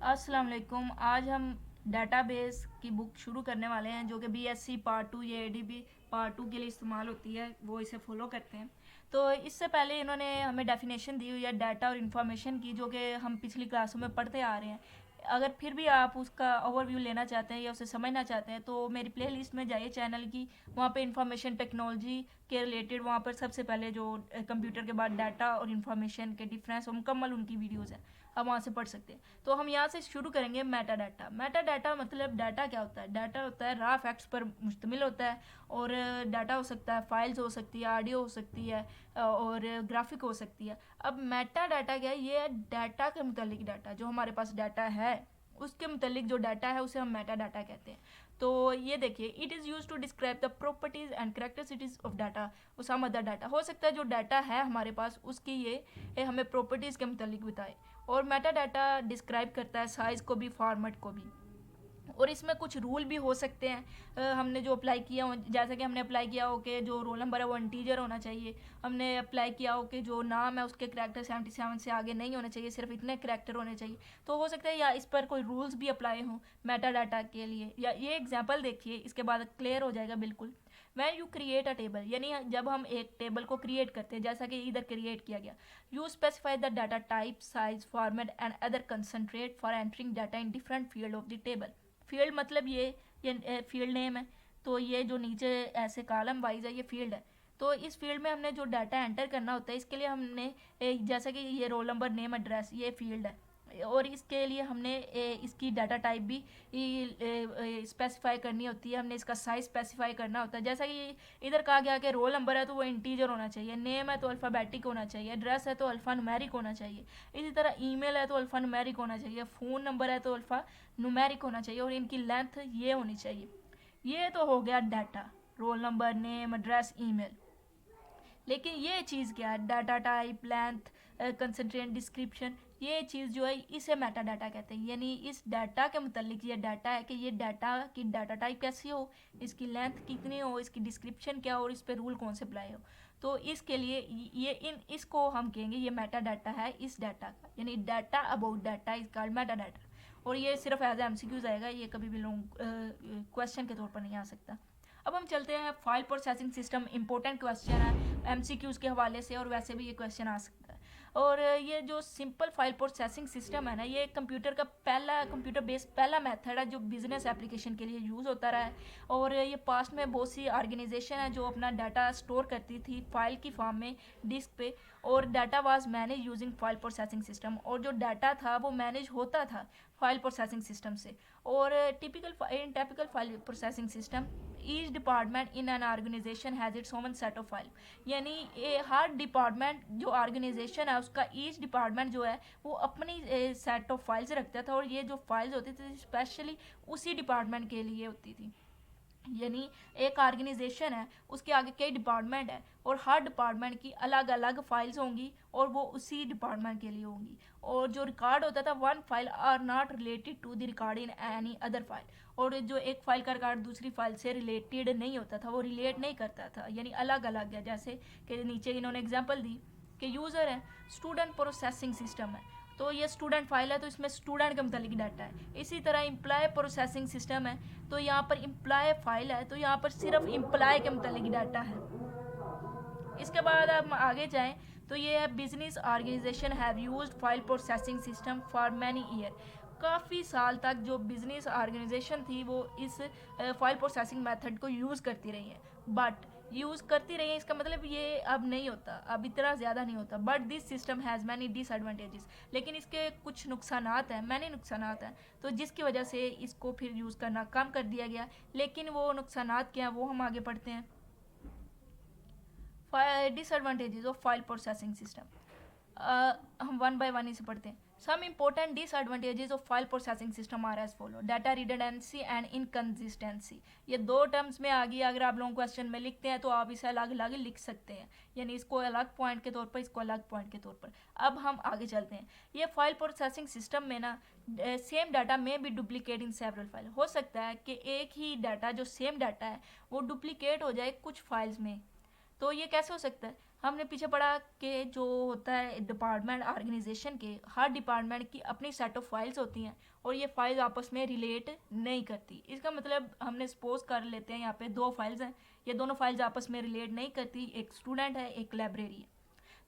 अस्सलाम वालेकुम। आज हम डाटाबेस की बुक शुरू करने वाले हैं जो कि बीएससी पार्ट 2 या एडीबी पार्ट 2 के लिए इस्तेमाल होती है, वो इसे फॉलो करते हैं। तो इससे पहले इन्होंने हमें डेफिनेशन दी हुई है डाटा और इन्फॉर्मेशन की, जो कि हम पिछली क्लासों में पढ़ते आ रहे हैं। अगर फिर भी आप उसका ओवरव्यू लेना चाहते हैं या उसे समझना चाहते हैं तो मेरी प्लेलिस्ट में जाइए चैनल की, वहाँ पे इंफॉर्मेशन टेक्नोलॉजी के रिलेटेड वहाँ पर सबसे पहले जो कंप्यूटर के बाद डाटा और इन्फॉर्मेशन के डिफरेंस और मुकम्मल उनकी वीडियोज़ हैं, आप वहाँ से पढ़ सकते हैं। तो हम यहाँ से शुरू करेंगे मेटा डाटा। मेटा डाटा मतलब डाटा क्या होता है? डाटा होता है रॉ फैक्ट्स पर मुश्तमिल होता है, और डाटा हो सकता है, फाइल्स हो सकती है, ऑडियो हो सकती है, और ग्राफिक हो सकती है। अब मेटा डाटा क्या है? ये डाटा के मुतालिक डाटा, जो हमारे पास डाटा है उसके मुतालिक जो डाटा है उसे हम मेटा डाटा कहते हैं। तो ये देखिए, it is use to describe the properties and characteristics of data. उसम अदर डाटा हो सकता है जो डाटा है हमारे पास उसकी ये हमें प्रॉपर्टीज़ के मुतालिक बताए। और मेटा डाटा डिस्क्राइब करता है साइज़ को भी, फॉर्मेट को भी। और इसमें कुछ रूल भी हो सकते हैं, हमने जो अप्लाई किया हो, जैसा कि हमने अप्लाई किया हो कि जो रोल नंबर है वो इंटीजर होना चाहिए। हमने अप्लाई किया हो कि जो नाम है उसके करैक्टर 77 से आगे नहीं होने चाहिए, सिर्फ इतने करैक्टर होने चाहिए। तो हो सकता है या इस पर कोई रूल्स भी अप्लाई हों मेटा डाटा के लिए। या ये एग्जाम्पल देखिए, इसके बाद क्लियर हो जाएगा बिल्कुल। When you create a table, यानी जब हम एक टेबल को क्रिएट करते हैं जैसा कि इधर क्रिएट किया गया, you specify the data type, size, format and other concentrate for entering data in different field of the table. Field मतलब ये फील्ड नेम है। तो ये जो नीचे ऐसे कॉलम वाइज है ये फील्ड है। तो इस फील्ड में हमने जो डाटा एंटर करना होता है, इसके लिए हमने जैसा कि ये रोल नंबर, नेम, एड्रेस, ये फील्ड है। और इसके लिए हमने इसकी डाटा टाइप भी स्पेसिफाई करनी होती है। हमने इसका साइज स्पेसिफाई करना होता है। जैसा कि इधर कहा गया कि रोल नंबर है तो वो इंटीजर होना चाहिए, नेम है तो अल्फ़ाबेटिक होना चाहिए, एड्रेस है तो अल्फ़ा न्यूमेरिक होना चाहिए, इसी तरह ईमेल है तो अल्फ़ा न्यूमेरिक होना चाहिए, फ़ोन नंबर है तो अल्फ़ा न्यूमेरिक होना चाहिए, और इनकी लेंथ ये होनी चाहिए। ये तो हो गया data, roll number, name, address, email. लेकिन ये चीज़ क्या है? Data type, length, concentrate, description, ये चीज़ जो है इसे मेटा डाटा कहते हैं। यानी इस डाटा के मुतालिक ये डाटा है कि ये डाटा की डाटा टाइप कैसी हो, इसकी लेंथ कितनी हो, इसकी डिस्क्रिप्शन क्या हो, और इस पर रूल कौन से अप्लाई हो। तो इसके लिए ये इसको हम कहेंगे ये मेटा डाटा है इस डाटा का, यानी data about data is called Meta data. और ये सिर्फ एज एमसीक्यूज आएगा, ये कभी भी लोग क्वेश्चन के तौर पर नहीं आ सकता। अब हम चलते हैं file processing system. Important question है एमसीक्यूज़ के हवाले से, और वैसे भी ये क्वेश्चन आ सकता है। और ये जो सिंपल फाइल प्रोसेसिंग सिस्टम है ना, ये कंप्यूटर का पहला, कंप्यूटर बेस्ड पहला मेथड है जो बिजनेस एप्लीकेशन के लिए यूज़ होता रहा है। और ये पास्ट में बहुत सी ऑर्गेनाइजेशन है जो अपना डाटा स्टोर करती थी फाइल की फॉर्म में डिस्क पे, और data was manage using file processing system. और जो डाटा था वो मैनेज होता था फाइल प्रोसेसिंग सिस्टम से। और typical file processing system, each department in an organisation has its own set of file. यानी ये हर डिपार्टमेंट जो ऑर्गेनाइजेशन है उसका ईच डिपार्टमेंट जो है वो अपनी सेट ऑफ फाइल्स रखता था, और ये जो फाइल्स होती थी स्पेशली उसी डिपार्टमेंट के लिए होती थी। यानी एक ऑर्गेनाइजेशन है, उसके आगे कई डिपार्टमेंट है, और हर डिपार्टमेंट की अलग अलग फाइल्स होंगी और वो उसी डिपार्टमेंट के लिए होंगी। और जो रिकॉर्ड होता था, one file are not related to the record in any other file. और जो एक फाइल का रिकॉर्ड दूसरी फाइल से रिलेटेड नहीं होता था, वो रिलेट नहीं करता था, यानी अलग अलग है। जैसे कि नीचे इन्होंने एग्जांपल दी कि यूज़र है, स्टूडेंट प्रोसेसिंग सिस्टम है, तो ये स्टूडेंट फाइल है तो इसमें स्टूडेंट के मतलब डाटा है। इसी तरह इम्प्लॉय प्रोसेसिंग सिस्टम है, तो यहाँ पर इम्प्लॉय फाइल है तो यहाँ पर सिर्फ इम्प्लॉय के मतलब डाटा है। इसके बाद हम आगे जाएं तो ये है business organization have used file processing system for many year. काफ़ी साल तक जो बिजनेस ऑर्गेनाइजेशन थी वो इस फाइल प्रोसेसिंग मेथड को यूज़ करती रही है। बट यूज़ करती रही है इसका मतलब ये अब नहीं होता, अब इतना ज़्यादा नहीं होता। But this system has many disadvantages, लेकिन इसके कुछ नुकसानात हैं, मैंने नुकसानात हैं, तो जिसकी वजह से इसको फिर यूज़ करना कम कर दिया गया। लेकिन वो नुकसानात क्या हैं वो हम आगे पढ़ते हैं। Disadvantages of file processing system, हम वन बाय वन इसे पढ़ते हैं। Some important disadvantages of file processing system are as follow: data redundancy and inconsistency. ये दो टर्म्स में आ गई, अगर आप लोग क्वेश्चन में लिखते हैं तो आप इसे अलग अलग लिख सकते हैं, यानी इसको अलग पॉइंट के तौर पर, इसको अलग पॉइंट के तौर पर। अब हम आगे चलते हैं। ये फाइल प्रोसेसिंग सिस्टम में ना सेम डाटा में भी डुप्लीकेट इन सेवरल फाइल। हो सकता है कि एक ही डाटा जो सेम डाटा है वो डुप्लीकेट हो जाए कुछ फाइल्स में। तो ये कैसे हो सकता है? हमने पीछे पढ़ा कि जो होता है डिपार्टमेंट ऑर्गेनाइजेशन के, हर डिपार्टमेंट की अपनी सेट ऑफ फाइल्स होती हैं और ये फाइल्स आपस में रिलेट नहीं करती। इसका मतलब हमने सपोज कर लेते हैं यहाँ पे दो फाइल्स हैं, ये दोनों फाइल्स आपस में रिलेट नहीं करती, एक स्टूडेंट है एक लाइब्रेरी है।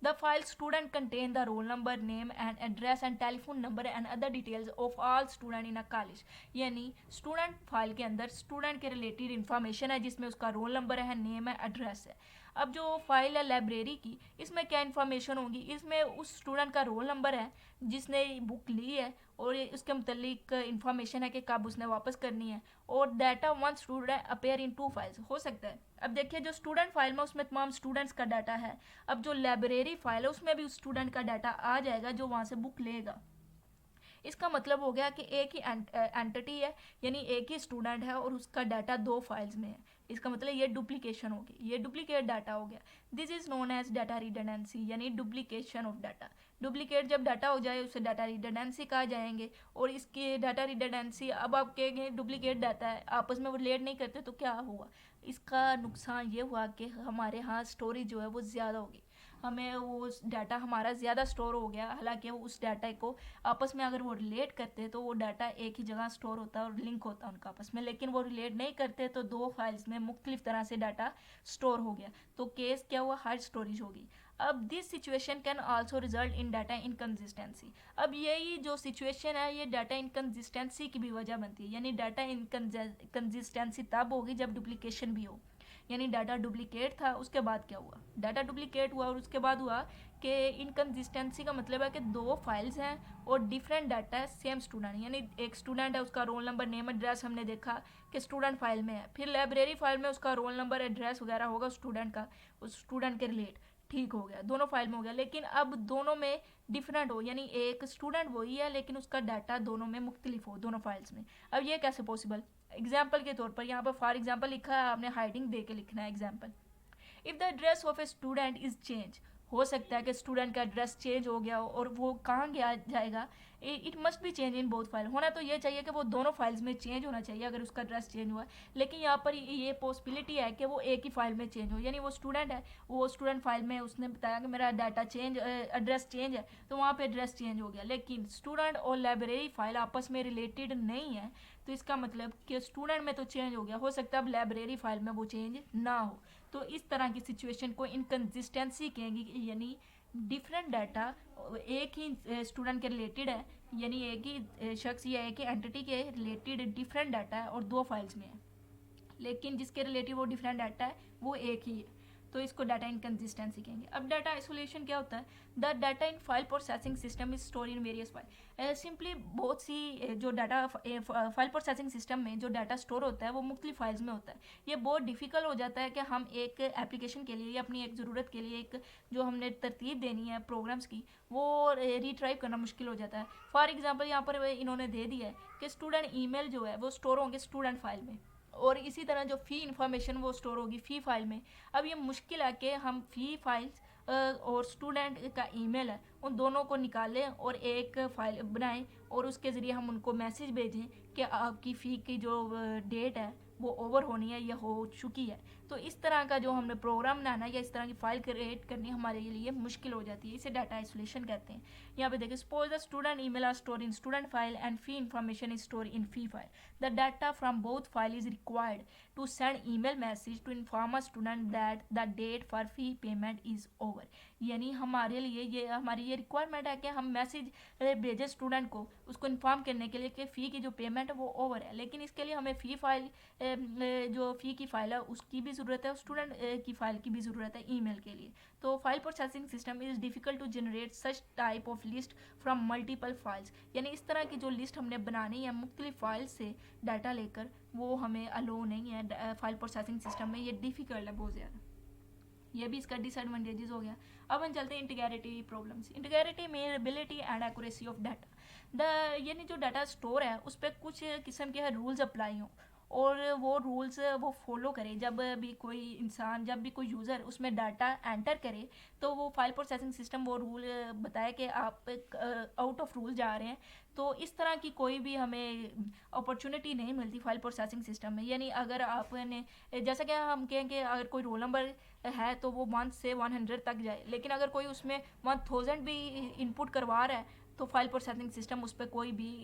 The file student contain the roll number, name and address and telephone number and other details of all student in a college। यानी स्टूडेंट फाइल के अंदर स्टूडेंट के रिलेटेड इन्फॉर्मेशन है जिसमें उसका रोल नंबर है, नेम है, एड्रेस है। अब जो फाइल है लाइब्रेरी की, इसमें क्या इन्फॉर्मेशन होगी, इसमें उस स्टूडेंट का रोल नंबर है जिसने बुक ली है और उसके मुतलिक इन्फॉर्मेशन है कि कब उसने वापस करनी है, और data one student appear in two files हो सकता है। अब देखिए जो स्टूडेंट फाइल में उसमें तमाम स्टूडेंट्स का डाटा है, अब जो लाइब्रेरी फाइल है उसमें भी उस स्टूडेंट का डाटा आ जाएगा जो वहाँ से बुक लेगा। इसका मतलब हो गया कि एक ही एंटिटी है, यानी एक ही स्टूडेंट है और उसका डाटा दो फाइल्स में है। इसका मतलब ये डुप्लीकेशन हो गई, ये डुप्लीकेट डाटा हो गया। This is known as data redundancy, यानी डुप्लीकेशन ऑफ डाटा। डुप्लीकेट जब डाटा हो जाए उसे डाटा रिडंडेंसी कहा जाएंगे। और इसकी डाटा रिडंडेंसी, अब आप कहेंगे डुप्लीकेट डाटा है आपस में वो रिलेट नहीं करते तो क्या हुआ, इसका नुकसान ये हुआ कि हमारे यहाँ स्टोरेज जो है वो ज़्यादा होगी, हमें वो डाटा हमारा ज़्यादा स्टोर हो गया। हालांकि वो उस डाटा को आपस में अगर वो रिलेट करते तो वो डाटा एक ही जगह स्टोर होता है और लिंक होता है उनका आपस में, लेकिन वो रिलेट नहीं करते तो दो फाइल्स में मुख्तलिफ तरह से डाटा स्टोर हो गया। तो केस क्या हुआ, हार्ड स्टोरेज होगी। अब this situation can also result in data inconsistency. अब यही जो सिचुएशन है ये डाटा इनकन्सिस्टेंसी की भी वजह बनती है, यानी डाटा इनकन्सिस्टेंसी तब होगी जब डुप्लीकेशन भी हो। यानी डाटा डुप्लीकेट था, उसके बाद क्या हुआ, डाटा डुप्लीकेट हुआ और उसके बाद हुआ कि इनकन्सिस्टेंसी का मतलब है कि दो फाइल्स हैं और डिफरेंट डाटा है सेम स्टूडेंट, यानी एक स्टूडेंट है उसका रोल नंबर नेम एड्रेस हमने देखा कि स्टूडेंट फाइल में है, फिर लाइब्रेरी फाइल में उसका रोल नंबर एड्रेस वगैरह होगा स्टूडेंट का, उस स्टूडेंट के रिलेट, ठीक हो गया, दोनों फाइल में हो गया। लेकिन अब दोनों में डिफरेंट हो, यानी एक स्टूडेंट वही है लेकिन उसका डाटा दोनों में मुख्तलिफ हो, दोनों फाइल्स में। अब ये कैसे पॉसिबल, एग्जाम्पल के तौर पर यहाँ पर फॉर एग्जाम्पल लिखा है, आपने हाइडिंग दे के लिखना है example. If the address of a student is change, हो सकता है कि स्टूडेंट का एड्रेस चेंज हो गया हो और वो कहाँ गया जाएगा, it must be change in both file, होना तो ये चाहिए कि वो दोनों फाइल्स में चेंज होना चाहिए अगर उसका एड्रेस चेंज हुआ है। लेकिन यहाँ पर ये पॉसिबिलिटी है कि वो एक ही फाइल में चेंज हो, यानी वो स्टूडेंट है, वो स्टूडेंट फाइल में उसने बताया कि मेरा डाटा चेंज एड्रेस चेंज है तो वहाँ पे एड्रेस चेंज हो गया, लेकिन स्टूडेंट और लाइब्रेरी फाइल आपस में रिलेटेड नहीं है। तो इसका मतलब कि स्टूडेंट में तो चेंज हो गया, हो सकता है अब लाइब्रेरी फाइल में वो चेंज ना हो। तो इस तरह की सिचुएशन को इनकन्सिस्टेंसी कहेंगे, यानी डिफरेंट डाटा एक ही स्टूडेंट के रिलेटेड है, यानी एक ही शख्स या एक ही एंटिटी के रिलेटेड डिफरेंट डाटा है और दो फाइल्स में है, लेकिन जिसके रिलेटिव वो डिफरेंट डाटा है वो एक ही है, तो इसको डाटा इनकन्सिस्टेंसी कहेंगे। अब डाटा आइसोलेशन क्या होता है, the data in file processing system is store in various file. Simply बहुत सी जो डाटा फाइल प्रोसेसिंग सिस्टम में जो डाटा स्टोर होता है वो मुख्तलिफ फाइल्स में होता है। ये बहुत डिफिकल्ट हो जाता है कि हम एक एप्लीकेशन के लिए या अपनी एक ज़रूरत के लिए एक जो हमने तरतीब देनी है प्रोग्राम्स की वो रिट्राइव करना मुश्किल हो जाता है। फॉर एग्जाम्पल यहाँ पर इन्होंने दे दिया है कि स्टूडेंट ईमेल जो है वो स्टोर होंगे स्टूडेंट फाइल में, और इसी तरह जो फ़ी इंफॉर्मेशन वो स्टोर होगी फ़ी फाइल में। अब ये मुश्किल है कि हम फ़ी फाइल्स और स्टूडेंट का ईमेल है उन दोनों को निकालें और एक फ़ाइल बनाएं और उसके ज़रिए हम उनको मैसेज भेजें कि आपकी फ़ी की जो डेट है वो ओवर होनी है या हो चुकी है। तो इस तरह का जो हमने प्रोग्राम बनाना या इस तरह की फ़ाइल क्रिएट करनी हमारे लिए मुश्किल हो जाती है, इसे डाटा आइसोलेशन कहते हैं। यहाँ पे देखिए suppose the student email are store in student file and fee information is store in fee file. The data from both file is required to send email message to inform a student that the date for fee payment is over. यानी हमारे लिए ये हमारी ये requirement है कि हम message भेजें स्टूडेंट को उसको इन्फॉर्म करने के लिए कि फ़ी की जो पेमेंट है वो ओवर है, लेकिन इसके लिए हमें फ़ी फाइल जो फ़ी की फ़ाइल है उसकी भी ज़रूरत है, स्टूडेंट की फ़ाइल की भी ज़रूरत है ईमेल के लिए। तो file processing system is difficult to generate such type of list from multiple files, यानी इस तरह की जो लिस्ट हमने बनानी है मुख्तलिफ फाइल से डाटा लेकर वो हमें अलो नहीं है फाइल प्रोसेसिंग सिस्टम में, ये डिफ़िकल्ट है बहुत ज़्यादा, ये भी इसका डिसएडवांटेजेस हो गया। अब हम चलते हैं इंटीग्रिटी प्रॉब्लम्स। इंटीग्रिटी मीनेबिलिटी and accuracy of data. The यानी जो डाटा स्टोर है उस पर कुछ किस्म के रूल्स अप्लाई हों और वो रूल्स वो फॉलो करे। जब भी कोई इंसान, जब भी कोई यूज़र उसमें डाटा एंटर करे तो वो फाइल प्रोसेसिंग सिस्टम वो रूल बताए कि आप आउट ऑफ रूल जा रहे हैं। तो इस तरह की कोई भी हमें अपॉर्चुनिटी नहीं मिलती फाइल प्रोसेसिंग सिस्टम में। यानी अगर आपने, जैसा कि हम कहें कि अगर कोई रोल नंबर है तो वो 1 से 100 तक जाए, लेकिन अगर कोई उसमें 1000 भी इनपुट करवा रहा है तो फाइल प्रोसेसिंग सिस्टम उस पर कोई भी